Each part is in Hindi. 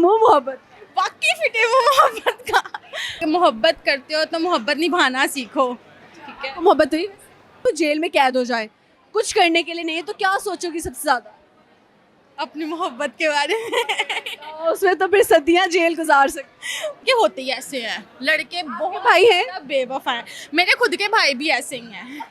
मुंह मोहब्बत। वाकई फिटे मुंह मोहब्बत का। मोहब्बत करते हो तो मोहब्बत निभाना सीखो, ठीक है। मोहब्बत हुई तो जेल में कैद हो जाए, कुछ करने के लिए नहीं है, तो क्या सोचोगी सबसे ज्यादा? अपनी मोहब्बत के बारे में। उसमें तो फिर सदियां जेल गुजार सकते। ये होते ही ऐसे हैं लड़के, बहुत भाई हैं? ज़्यादा बेवफा हैं। मेरे खुद के भाई भी ऐसे ही हैं।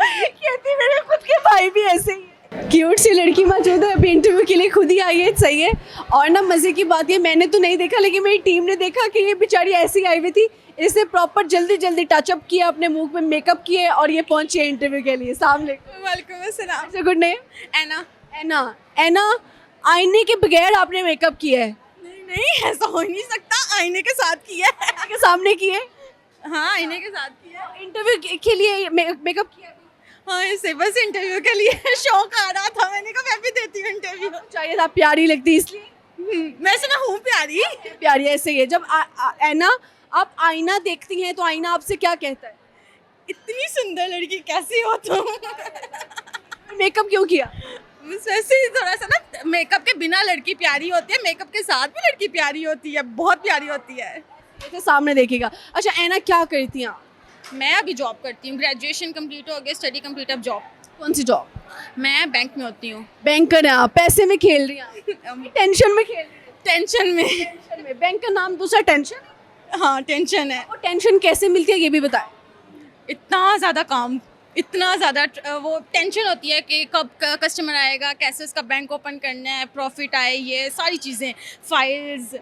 कहती मेरे खुद के भाई भी ऐसे ही हैं। क्यूट सी लड़की मौजूद है, अभी इंटरव्यू के लिए खुद ही आई है, सही है। और ना मजे की बात ये, मैंने तो नहीं देखा लेकिन मेरी टीम ने देखा कि ये बेचारी ऐसी आई हुई थी। इसने प्रॉपर जल्दी जल्दी टचअप किया, अपने मुंह पे मेकअप किए और ये पहुंची है इंटरव्यू के लिए। सामने वालेकुम अस्सलाम। Good name? एना। एना। एना, आईने के बगैर आपने मेकअप किया है? नहीं नहीं, ऐसा हो ही नहीं सकता, आईने के साथ किया है। के सामने किए? हाँ, आईने के साथ किया है। इंटरव्यू के लिए मेकअप किया? हाँ, ऐसे बस इंटरव्यू के लिए शौक आ रहा था, मैंने कहा मैं भी देती हूँ इंटरव्यू। चाहिए था, प्यारी लगती इसलिए। वैसे मैं हूँ प्यारी। प्यारी ऐसे ही है। जब एना आप आईना देखती हैं तो आईना आपसे क्या कहता है? इतनी सुंदर लड़की कैसी हो तुम। मेकअप क्यों किया? बस वैसे ही थोड़ा सा ना, मेकअप के बिना लड़की प्यारी होती है, मेकअप के साथ भी लड़की प्यारी होती है, बहुत प्यारी होती है। ये तो सामने देखेगा। अच्छा एना, क्या करती हैं आप? मैं अभी जॉब करती हूँ, ग्रेजुएशन कंप्लीट हो गया, स्टडी कंप्लीट, अब जॉब। कौन सी जॉब? मैं बैंक में होती हूँ। बैंकर हैं आप? पैसे में खेल रही हैं? टेंशन में खेल रही हैं? टेंशन में। टेंशन में। बैंक का नाम दूसरा टेंशन। हाँ, टेंशन है। वो टेंशन कैसे मिलती है ये भी बताएं। इतना ज़्यादा काम, इतना ज़्यादा वो टेंशन होती है कि कब कस्टमर आएगा, कैसे उसका बैंक ओपन करना है, प्रॉफिट आए, ये सारी चीज़ें, फाइल्स,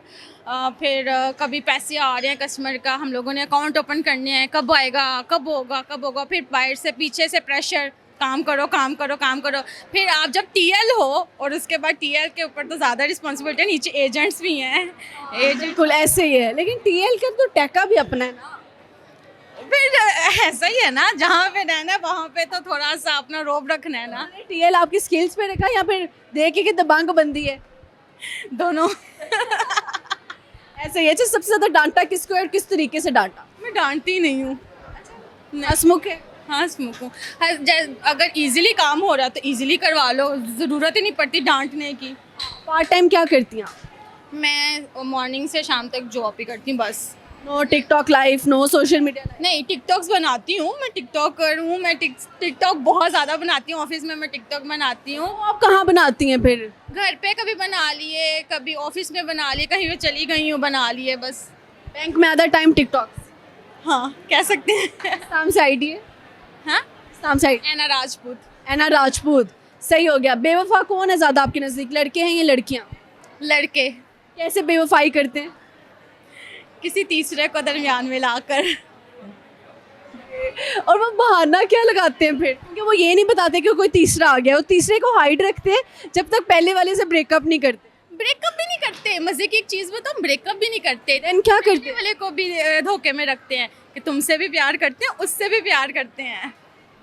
फिर कभी पैसे आ रहे हैं कस्टमर का, हम लोगों ने अकाउंट ओपन करने हैं, कब आएगा, कब होगा, फिर बाहर से पीछे से प्रेशर, काम करो काम करो काम करो। फिर आप जब टीएल हो, और उसके बाद टीएल के ऊपर तो ज़्यादा रिस्पॉन्सिबिलिटी है, नीचे एजेंट्स भी हैं। बिल्कुल ऐसे ही है, लेकिन टीएल का तो टैका भी अपना है ना। फिर ऐसा ही है ना, जहाँ पे रहना है वहाँ पे तो थोड़ा सा अपना रोब रखना है ना। टीएल आपकी स्किल्स पे रखा या फिर देखे कि दबंग बंदी है? दोनों। ऐसे ही है। अच्छा, सबसे ज्यादा डांटा किसको और किस तरीके से डांटा? मैं डांटती नहीं हूँ। हंसमुख है? हाँ, स्मोक हूँ। अगर इजीली काम हो रहा है तो इजीली करवा लो, ज़रूरत ही नहीं पड़ती डांटने की। पार्ट टाइम क्या करती हैं आप? मैं मॉर्निंग से शाम तक जॉब ही करती हूँ बस। No TikTok life, no social media life? नहीं, टिकटॉक्स बनाती हूँ, मैं टिकटॉकर हूँ, मैं टिकटॉक बहुत ज़्यादा बनाती हूँ, ऑफिस में मैं टिकटॉक बनाती हूँ। तो आप कहाँ बनाती हैं फिर? घर पे कभी बना लिए, कभी ऑफिस में बना लिए, कहीं पे चली गई हूँ बना लिए बस। बैंक में आधा टाइम टिकटॉक? हाँ, कह सकते हैं। नाम से आईडी है? हाँ, नाम से आईडी? एना राजपूत। एना राजपूत, सही हो गया। बेवफा कौन है ज्यादा आपके नजदीक, लड़के हैं या लड़कियां? लड़के। कैसे बेवफाई करते हैं? किसी तीसरे को दरमियान में लाकर। और वो बहाना क्या लगाते हैं फिर? क्योंकि वो ये नहीं बताते कि कोई तीसरा आ गया, वो तीसरे को हाइड रखते हैं जब तक पहले वाले से ब्रेकअप नहीं करते। ब्रेकअप भी नहीं करते, मजे की एक चीज बताऊं, ब्रेकअप भी नहीं करते। देन क्या करते पहले वाले को भी धोखे में रखते हैं कि तुमसे भी प्यार करते हैं, उससे भी प्यार करते हैं।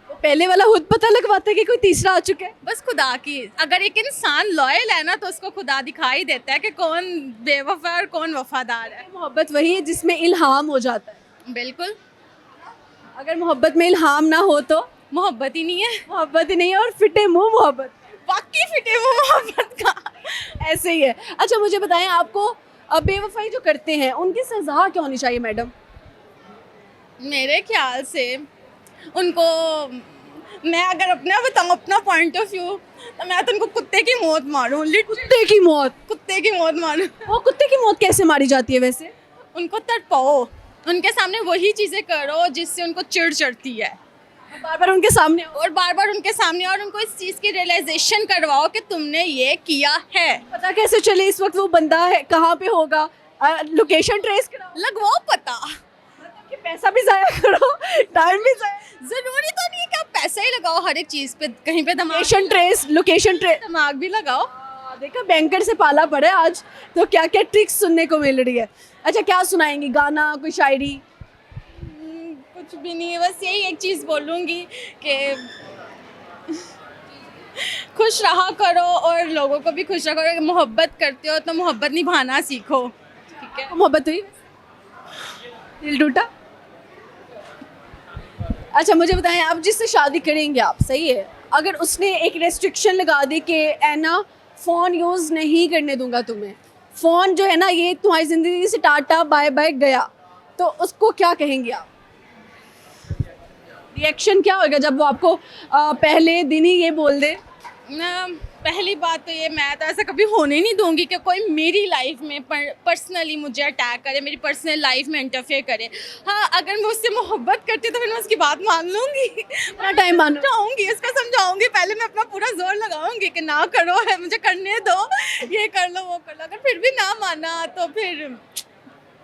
वो पहले वाला खुद पता लगवाता है कि कोई तीसरा आ चुका है। बस खुदा की, अगर एक इंसान लॉयल है ना तो उसको खुदा दिखाई देता है कि कौन बेवफा है और कौन वफादार है। मोहब्बत वही है जिसमें इल्हाम हो जाता है। बिल्कुल। अगर मोहब्बत में इल्हाम ना हो तो मोहब्बत ही नहीं है। मोहब्बत ही नहीं है। और फिटे मुंह मोहब्बत। वाकई फिटे मुंह मोहब्बत का। ऐसे ही है। अच्छा मुझे बताएं, आपको बेवफाई जो करते हैं उनकी सजा क्या होनी चाहिए मैडम? मेरे ख्याल से उनको, मैं अगर अपना बताऊँ, अपना पॉइंट ऑफ व्यू, तो मैं तो उनको कुत्ते की मौत मारूँ। कुत्ते की मौत? कुत्ते की मौत मारूँ। वो कुत्ते की मौत कैसे मारी जाती है वैसे? उनको तड़पाओ, उनके सामने वही चीज़ें करो जिससे उनको चिढ़ चढ़ती है, बार बार उनके सामने और बार बार उनके सामने, और उनको इस चीज़ की रियलाइजेशन करवाओ कि तुमने ये किया है। पता कैसे चले इस वक्त वो बंदा है कहाँ पे होगा? लोकेशन ट्रेस कराओ, लगवाओ पता। कि पैसा भी जाया करो, टाइम भी जाया। ज़रूरी तो नहीं है कि आप पैसा ही लगाओ हर एक चीज़ पे, कहीं पे लोकेशन ट्रेस दिमाग भी लगाओ। देखा, बैंकर से पाला पड़ा है आज, तो क्या क्या ट्रिक्स सुनने को मिल रही है। अच्छा, क्या सुनाएंगी? गाना, कोई शायरी? कुछ भी नहीं, बस यही एक चीज़ बोलूँगी कि खुश रहा करो और लोगों को भी खुश रखो। अगर मोहब्बत करते हो तो मोहब्बत निभाना सीखो, ठीक है। मोहब्बत हुई? दिल टूटा? अच्छा मुझे बताएं, आप जिससे शादी करेंगे आप, सही है, अगर उसने एक रेस्ट्रिक्शन लगा दी कि एना फ़ोन यूज़ नहीं करने दूंगा तुम्हें, फ़ोन जो है ना ये तुम्हारी ज़िंदगी से टाटा बाय बाय गया, तो उसको क्या कहेंगे आप? रिएक्शन क्या होगा जब वो आपको पहले दिन ही ये बोल दे? पहली बात तो ये, मैं तो ऐसा कभी होने नहीं दूंगी कि कोई मेरी लाइफ में पर्सनली मुझे अटैक करे, मेरी पर्सनल लाइफ में इंटरफेयर करे। हाँ, अगर मैं उससे मोहब्बत करती तो फिर मैं उसकी बात मान लूँगी, अपना टाइम मानो। समझाऊंगी, उसको समझाऊंगी, पहले मैं अपना पूरा जोर लगाऊंगी कि ना करो, है मुझे करने दो, ये कर लो वो कर लो। अगर फिर भी ना माना तो फिर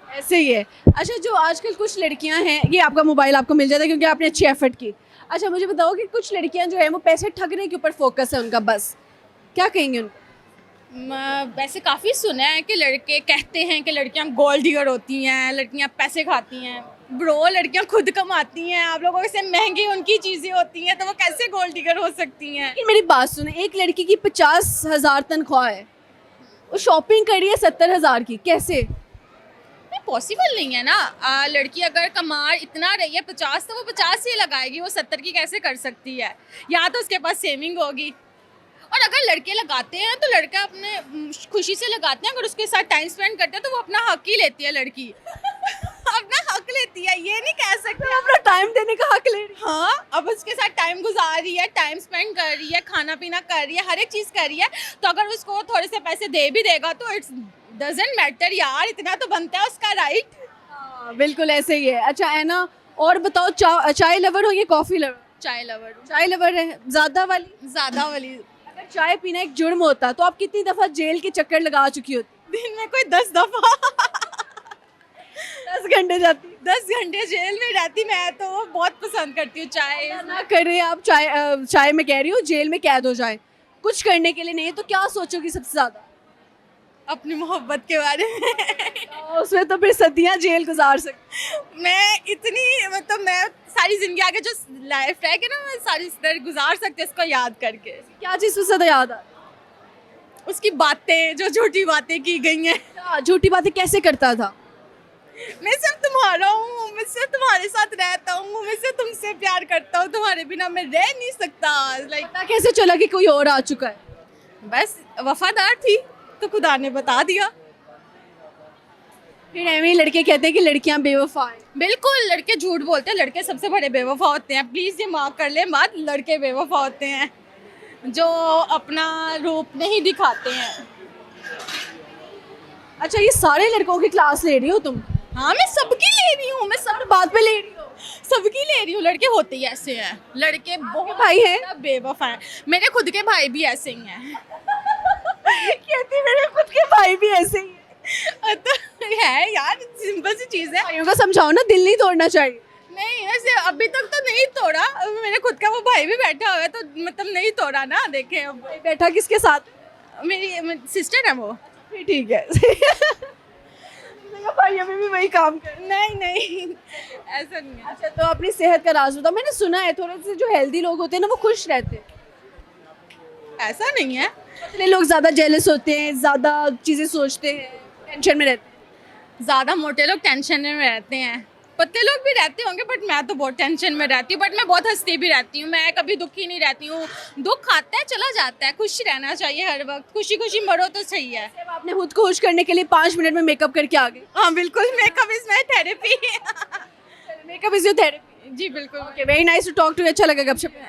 ऐसे ही है। अच्छा, जो आजकल कुछ लड़कियां हैं, ये आपका मोबाइल आपको मिल जाता है क्योंकि आपने अच्छी एफर्ट की। अच्छा, मुझे बताओ कि कुछ लड़कियां जो है वो पैसे ठगने के ऊपर फोकस है उनका, बस क्या कहेंगे उनको? वैसे काफ़ी सुना है कि लड़के कहते हैं कि लड़कियां गोल्ड डिगर होती हैं, लड़कियां पैसे खाती हैं। ब्रो, लड़कियां खुद कमाती हैं, आप लोगों से महंगी उनकी चीज़ें होती हैं, तो वो कैसे गोल्ड डिगर हो सकती हैं? लेकिन मेरी बात सुने, एक लड़की की 50,000 तनख्वाह है, वो शॉपिंग कर रही है 70,000 की, कैसे? नहीं, पॉसिबल नहीं है ना। लड़की अगर कमा इतना रही है 50, तो वो 50 ही लगाएगी, वो 70 की कैसे कर सकती है? या तो उसके पास सेविंग होगी। और अगर लड़के लगाते हैं तो लड़का अपने खुशी से लगाते हैं, अगर उसके साथ टाइम स्पेंड करते हैं तो वो अपना हक ही लेती है लड़की। अपना हक लेती है, ये नहीं कह सकते। अपना टाइम देने का हक ले रही है। हाँ, अब उसके साथ टाइम गुजार रही है, टाइम स्पेंड कर रही है, खाना पीना कर रही है, हर एक चीज़ कर रही है, तो अगर उसको थोड़े से पैसे दे भी देगा तो इट्स डजेंट मैटर यार, इतना तो बनता है उसका, राइट? हाँ, बिल्कुल ऐसे ही है। अच्छा है ना, और बताओ, चाय लवर हो या कॉफ़ी लवर? चाय लवर, चाय लवर है, ज़्यादा वाली? ज़्यादा वाली। अगर चाय पीना एक जुर्म होता तो आप कितनी दफ़ा जेल के चक्कर लगा चुकी होती? दिन में कोई 10 दफ़ा। 10 घंटे जाती? 10 घंटे जेल में रहती मैं, तो वो बहुत पसंद करती हूँ चाय। ना कर रहे आप चाय में कह रही हो जेल में कैद हो जाए, कुछ करने के लिए नहीं है, तो क्या सोचोगी सबसे ज़्यादा? अपनी मोहब्बत के बारे में। उसमें तो फिर सदियाँ जेल गुजार सकती। मैं इतनी, मतलब मैं सारी जिंदगी आगे जो लाइफ है कि ना, मैं सारी तरह गुजार सकती हूँ इसको याद करके। क्या चीज़ सबसे ज़्यादा याद आ? उसकी बातें, जो झूठी बातें की गई हैं। क्या झूठी बातें कैसे करता था? मैं सिर्फ तुम्हारा हूँ, मैं सिर्फ तुम्हारे साथ रहता हूँ, मैं सिर्फ तुमसे प्यार करता हूँ, तुम्हारे बिना मैं रह नहीं सकता। लाइक पता कैसे चला कि कोई और आ चुका है? बस वफादार थी तो खुदा ने बता दिया। फिर ऐਵੇਂ ही लड़के कहते हैं कि लड़कियां बेवफा हैं। बिल्कुल, लड़के झूठ बोलते हैं, लड़के सबसे बड़े बेवफा होते हैं। प्लीज़ ये माफ़ कर ले बात, लड़के बेवफा होते हैं जो अपना रूप नहीं दिखाते हैं। अच्छा, ये सारे लड़कों की क्लास ले रही हो तुम? हाँ, मैं सबकी ले रही हूँ, मैं सब बात पे ले रही हो? सबकी ले रही हूँ। लड़के होते ही ऐसे हैं, लड़के बहुत भाई हैं? ज़्यादा बेवफा हैं। मेरे खुद के भाई भी ऐसे ही हैं। कहती मेरे खुद के भाई भी ऐसे ही हैं। तो है यार, सिंपल सी चीज़ है। भाइयों का समझाओ ना, दिल नहीं तोड़ना चाहिए। नहीं, ऐसे अभी तक तो नहीं तोड़ा। मेरे खुद का वो भाई भी बैठा हुआ है, तो मतलब नहीं तोड़ा ना। देखें अब बैठा किसके साथ? मेरी सिस्टर है वो। फिर ठीक है। भाई अभी भी वही काम कर। नहीं ऐसा नहीं है। अच्छा, तो अपनी सेहत का राज बताओ। मैंने सुना है थोड़े से जो हेल्दी लोग होते हैं ना वो खुश रहते हैं, ऐसा नहीं है। पतले लोग ज़्यादा जेलस होते हैं, ज़्यादा चीज़ें सोचते हैं, टेंशन में रहते हैं। ज़्यादा मोटे लोग टेंशन में रहते हैं, पतले लोग भी रहते होंगे, बट मैं तो बहुत टेंशन में रहती हूँ। बट मैं बहुत हंसती भी रहती हूँ, मैं कभी दुखी नहीं रहती हूँ। दुख आता है चला जाता है, खुश रहना चाहिए हर वक्त, खुशी खुशी मरो तो सही है। जब आपने खुद को खुश करने के लिए 5 मिनट में मेकअप करके आ गए। हाँ बिल्कुल, makeup is my therapy. Makeup is your therapy. जी बिल्कुल। Okay, very nice to talk to. अच्छा लगा गपशप।